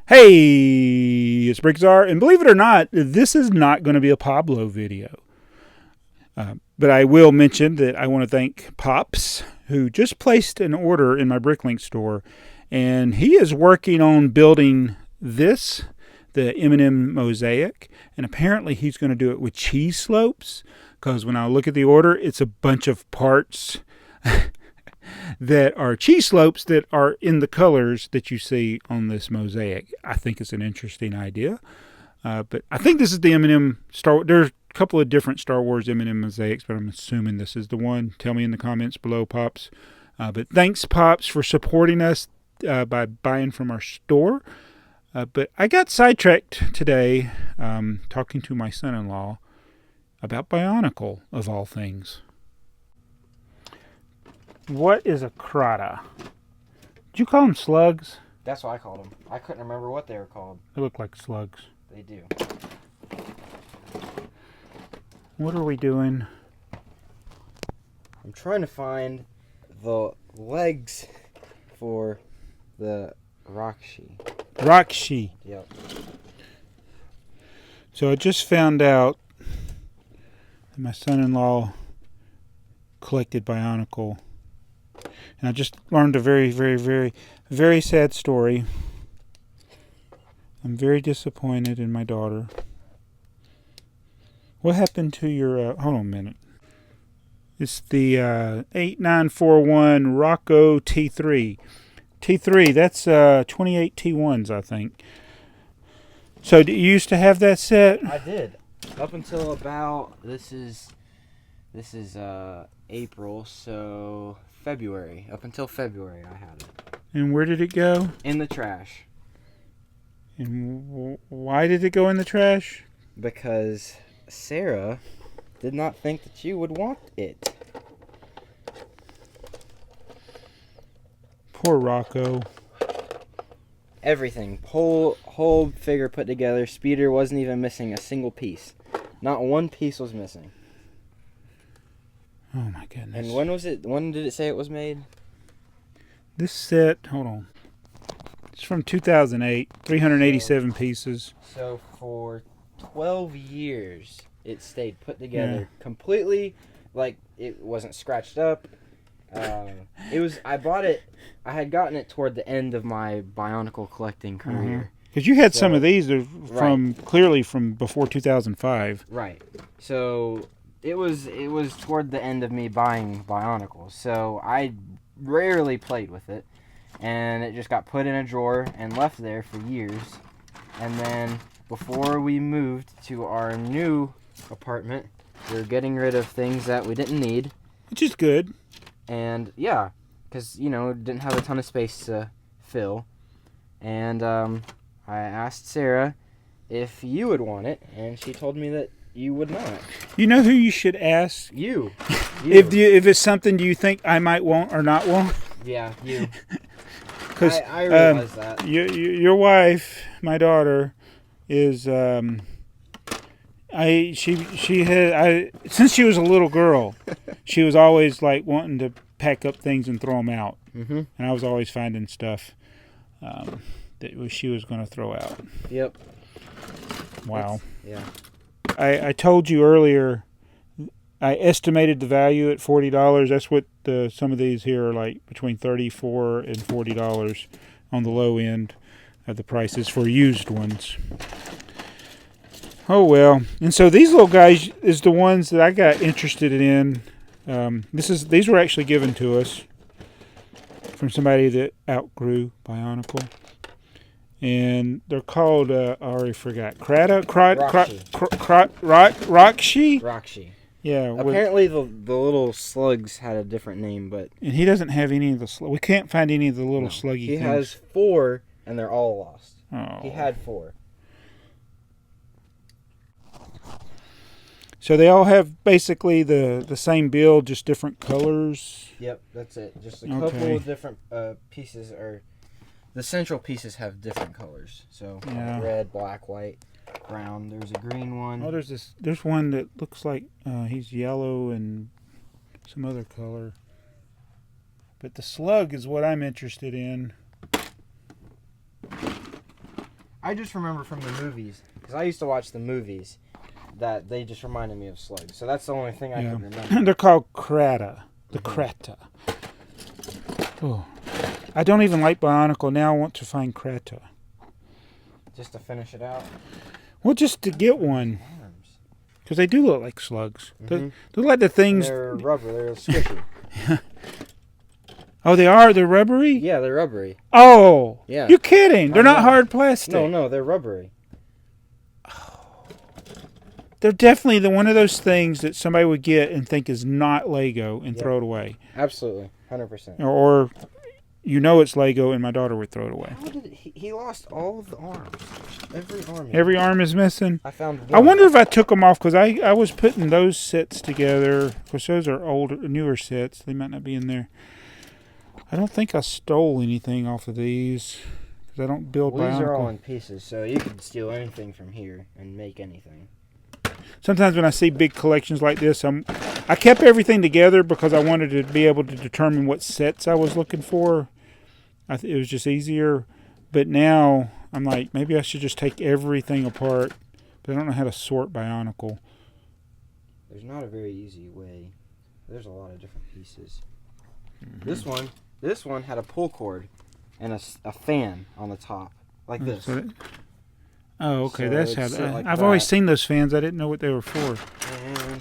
Hey, it's BrickTsar, and believe it or not, this is not going to be a Pablo video. But I will mention that I want to thank Pops, who just placed an order in my Bricklink store, and he is working on building this, the M&M mosaic, and apparently he's going to do it with cheese slopes, because when I look at the order, it's a bunch of parts that are cheese slopes that are in the colors that you see on this mosaic. I think it's an interesting idea. But I think this is the M&M Star Wars. There's a couple of different Star Wars M&M mosaics, but I'm assuming this is the one. Tell me in the comments below, Pops. But thanks, Pops, for supporting us by buying from our store. But I got sidetracked today talking to my son-in-law about Bionicle, of all things. What is a Krata? Did you call them slugs? That's what I called them. I couldn't remember what they were called. They look like slugs. They do. What are we doing? I'm trying to find the legs for the Rakshi. Rakshi. Yep. So I just found out that my son-in-law collected Bionicle. And I just learned a very, very, very, very sad story. I'm very disappointed in my daughter. What happened to your... hold on a minute. It's the 8941 Rocco T3. T3, that's 28 T1s, I think. So you used to have that set? I did. Up until about... This is April, so... February. Up until February, I had it. And where did it go? In the trash. And why did it go in the trash? Because Sarah did not think that you would want it. Poor Rocco. Everything. Whole figure put together. Speeder wasn't even missing a single piece. Not one piece was missing. Oh my goodness. And when was it? When did it say it was made? This set, hold on. It's from 2008, 387 pieces. So for 12 years, it stayed put together completely, like it wasn't scratched up. I bought it, I had gotten it toward the end of my Bionicle collecting career. Because you had some of these from clearly from before 2005. Right. So it was toward the end of me buying Bionicles. So I rarely played with it. And it just got put in a drawer and left there for years. And then before we moved to our new apartment, we were getting rid of things that we didn't need. Which is good. And yeah, because, didn't have a ton of space to fill. And I asked Sarah if you would want it, and she told me that you would not. You know who you should ask? You. If it's something you think I might want or not want? Yeah, you. Because I realize that. Your wife, my daughter, is since she was a little girl, she was always like wanting to pack up things and throw them out, and I was always finding stuff that she was going to throw out. Yep. Wow. Yeah. I told you earlier. I estimated the value at $40. That's what some of these here are like, between $34 and $40 on the low end of the prices for used ones. Oh well. And so these little guys is the ones that I got interested in. These were actually given to us from somebody that outgrew Bionicle. And they're called, I already forgot, Krata? Rakshi? Rakshi. Yeah. Apparently the little slugs had a different name, but... And he doesn't have any of the slugs. We can't find any of the little sluggy things. He has 4, and they're all lost. Oh. He had 4. So they all have basically the same build, just different colors? Yep, that's it. Just a couple of different pieces are... The central pieces have different colors. So red, black, white, brown. There's a green one. Oh, there's one that looks like he's yellow and some other color. But the slug is what I'm interested in. I just remember from the movies, because I used to watch the movies, that they just reminded me of slugs. So that's the only thing I can remember. They're called Krata. The Krata. Oh. I don't even like Bionicle. Now I want to find Krata. Just to finish it out? Well, just to get one. Because they do look like slugs. They're like the things... They're rubber. They're squishy. Oh, they are? They're rubbery? Yeah, they're rubbery. Oh! Yeah. You're kidding. They're not hard plastic. No, they're rubbery. They're definitely one of those things that somebody would get and think is not Lego and throw it away. Absolutely. 100%. Or you know it's Lego and my daughter would throw it away. How did he lost all of the arms. Every arm. Every arm is missing? I found one. I wonder if I took them off because I was putting those sets together. Because those are older, newer sets. They might not be in there. I don't think I stole anything off of these. Because I don't build Bionicle. These are all in pieces, so you can steal anything from here and make anything. Sometimes when I see big collections like this, I kept everything together because I wanted to be able to determine what sets I was looking for. It was just easier. But now I'm like, maybe I should just take everything apart. But I don't know how to sort Bionicle. There's not a very easy way. There's a lot of different pieces. This one had a pull cord and a fan on the top, like this. Oh, okay. So that's how. like I've always seen those fans. I didn't know what they were for. And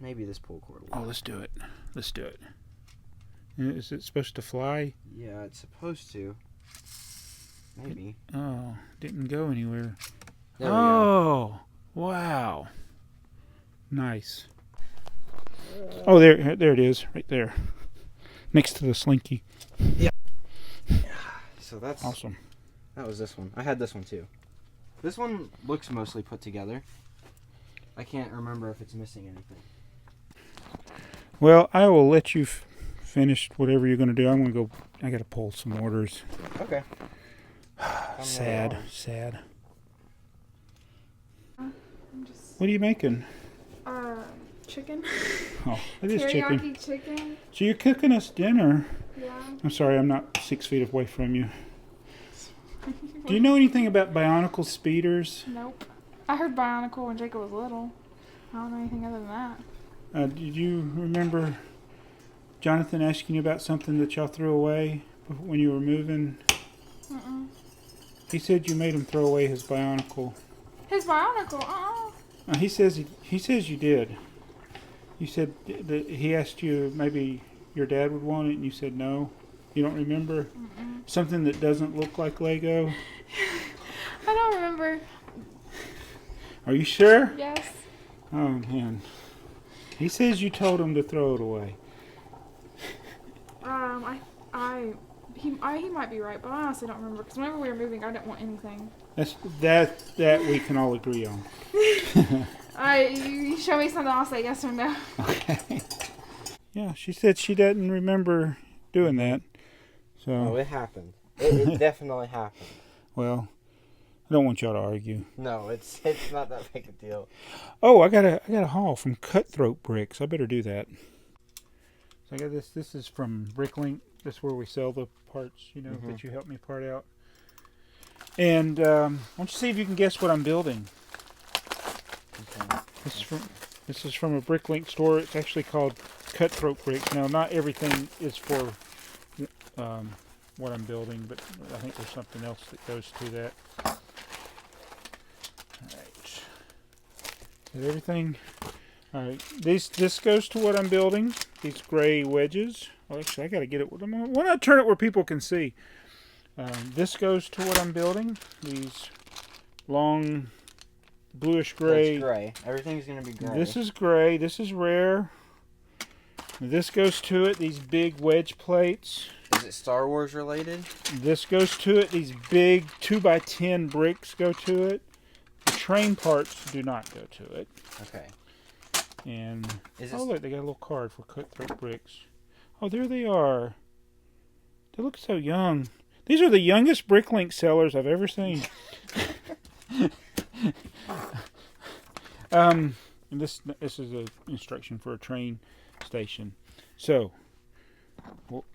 maybe this pull cord. Oh, let's do it. Let's do it. Is it supposed to fly? Yeah, it's supposed to. Maybe. Didn't go anywhere. There we go. Wow. Nice. Oh, there it is, right there, next to the slinky. Yeah. So that's awesome. That was this one. I had this one too. This one looks mostly put together. I can't remember if it's missing anything. Well, I will let you finish whatever you're going to do. I'm going to go. I got to pull some orders. Okay. Sad. What are you making? Chicken. Oh, it is chicken. Teriyaki chicken. So you're cooking us dinner. Yeah. I'm sorry, I'm not 6 feet away from you. Do you know anything about Bionicle speeders? Nope. I heard Bionicle when Jacob was little. I don't know anything other than that. Did you remember Jonathan asking you about something that y'all threw away when you were moving? Mm-mm. He said you made him throw away his Bionicle. His Bionicle? He says you did. You said that he asked you maybe your dad would want it, and you said no. You don't remember? Mm-mm. Something that doesn't look like Lego? I don't remember. Are you sure? Yes. Oh, man. He says you told him to throw it away. He might be right, but I honestly don't remember. Because whenever we were moving, I didn't want anything. That we can all agree on. You show me something, I'll say yes or no. Okay. Yeah, she said she doesn't remember doing that. So. Oh, it happened. It definitely happened. Well, I don't want y'all to argue. No, it's not that big a deal. Oh, I got a haul from Cutthroat Bricks. I better do that. So I got this. This is from Bricklink. That's where we sell the parts, that you helped me part out. And why don't you see if you can guess what I'm building? Okay. This is from a Bricklink store. It's actually called Cutthroat Bricks. Now, not everything is for what I'm building, but I think there's something else that goes to that. All right. Is everything? All right. This goes to what I'm building. These gray wedges. Oh, actually, I got to get it. Why not turn it where people can see? This goes to what I'm building. These long bluish gray. It's gray. Everything's going to be gray. This is gray. This is rare. This goes to it. These big wedge plates. Is it Star Wars related? This goes to it. These big 2x10 bricks go to it. The train parts do not go to it. Okay. And look, they got a little card for Cutthroat Bricks. Oh, there they are. They look so young. These are the youngest Bricklink sellers I've ever seen. And this is an instruction for a train station. So,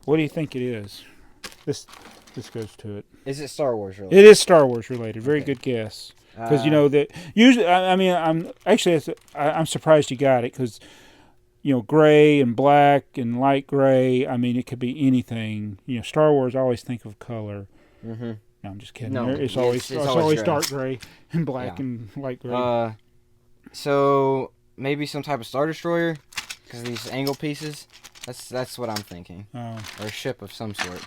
what do you think it is? this goes to it. Is it Star Wars related? It is Star Wars related. Very Okay. good guess. Because that usually, I'm surprised you got it because, gray and black and light gray. I mean, it could be anything. Star Wars. I always think of color. Mm-hmm. No, I'm just kidding. No, It's always gray. dark gray and black and light gray. So maybe some type of Star Destroyer, because these angle pieces. That's what I'm thinking. Or a ship of some sort.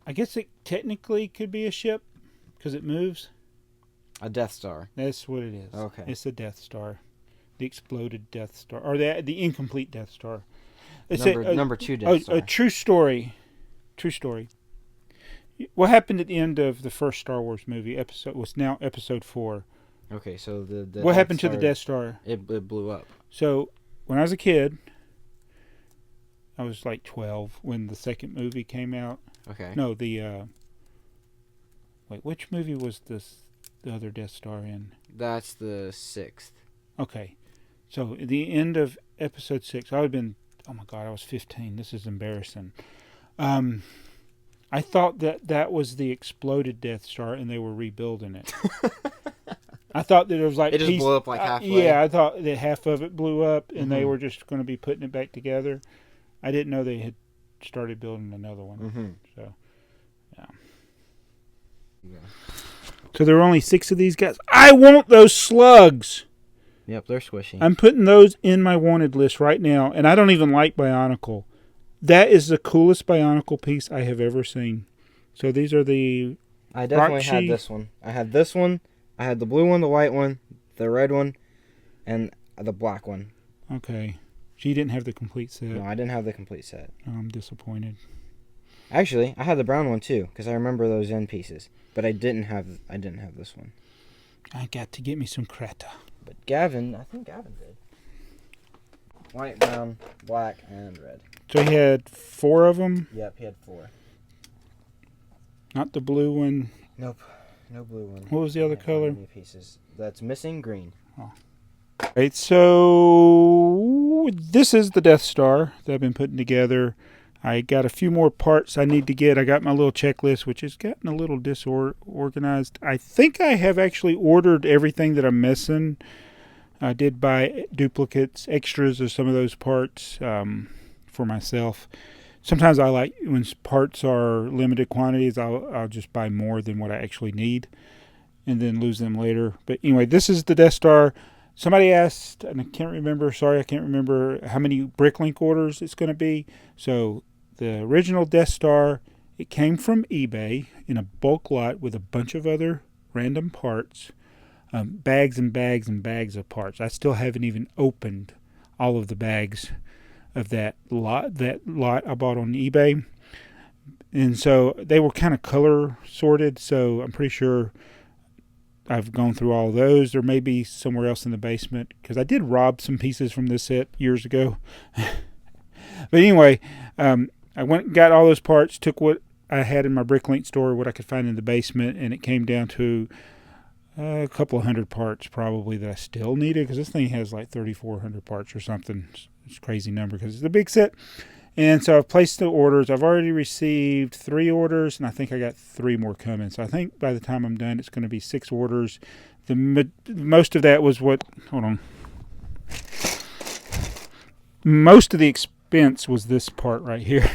I guess it technically could be a ship because it moves. A Death Star. That's what it is. Okay. It's the Death Star. The exploded Death Star. Or the incomplete Death Star. It's number 2 Death Star. A true story. True story. What happened at the end of the first Star Wars movie? Now episode 4. Okay, so the what happened to the Death Star? It blew up. So, when I was a kid, I was like 12 when the second movie came out. Okay. No, which movie was the other Death Star in? That's the 6th. Okay. So, at the end of episode 6, I would have been, oh my God, I was 15. This is embarrassing. I thought that was the exploded Death Star and they were rebuilding it. I thought that it was like... It just blew up like halfway? Yeah, I thought that half of it blew up and they Mm-hmm. were just going to be putting it back together. I didn't know they had started building another one. Mm-hmm. So, yeah. Yeah. So there were only 6 of these guys. I want those slugs! Yep, they're squishy. I'm putting those in my wanted list right now, and I don't even like Bionicle. That is the coolest Bionicle piece I have ever seen. So these are the... I definitely had Rockchi. this one. I had this one. I had the blue one, the white one, the red one, and the black one. Okay. So you didn't have the complete set. No, I didn't have the complete set. I'm disappointed. Actually, I had the brown one too, because I remember those end pieces. But I didn't have this one. I got to get me some Krata. But I think Gavin did. White, brown, black, and red. So he had 4 of them. Yep, he had 4. Not the blue one. Nope, no blue one. What was the other color? Pieces. That's missing green. Right, so this is the Death Star that I've been putting together. I got a few more parts I need to get. I got my little checklist, which has gotten a little disorganized. I think I have actually ordered everything that I'm missing. I did buy duplicates, extras of some of those parts for myself. Sometimes I like when parts are limited quantities, I'll just buy more than what I actually need and then lose them later. But anyway, this is the Death Star. Somebody asked, and I can't remember how many Bricklink orders it's going to be. So the original Death Star, it came from eBay in a bulk lot with a bunch of other random parts, bags and bags and bags of parts. I still haven't even opened all of the bags of that lot I bought on eBay. And so they were kind of color sorted, so I'm pretty sure I've gone through all of those. There may be somewhere else in the basement because I did rob some pieces from this set years ago. But anyway, I went and got all those parts, took what I had in my Bricklink store, what I could find in the basement, and it came down to a couple of hundred parts probably that I still needed because this thing has like 3,400 parts or something. It's a crazy number because it's a big set. And so I've placed the orders. I've already received 3 orders, and I think I got 3 more coming. So I think by the time I'm done, it's going to be 6 orders. Most of that was what... Hold on. Most of the expense was this part right here.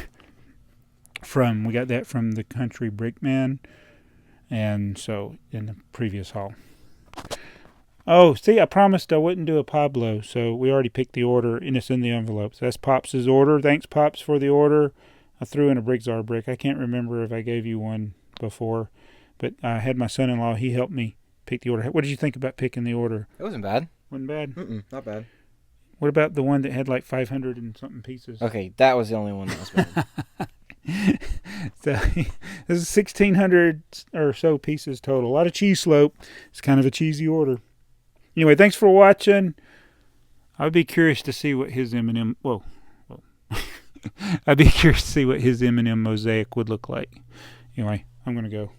We got that from the Country Brickman, and so in the previous haul. Oh, see, I promised I wouldn't do a Pablo, so we already picked the order, and it's in the envelope. So that's Pops' order. Thanks, Pops, for the order. I threw in a BrickTsar brick. I can't remember if I gave you one before, but I had my son-in-law. He helped me pick the order. What did you think about picking the order? It wasn't bad. Wasn't bad? Not bad. What about the one that had like 500 and something pieces? Okay, that was the only one that was bad. So this is 1,600 or so pieces total. A lot of cheese slope. It's kind of a cheesy order. Anyway, thanks for watching. I'd be curious to see what his M&M... Whoa. I'd be curious to see what his M&M mosaic would look like. Anyway, I'm going to go.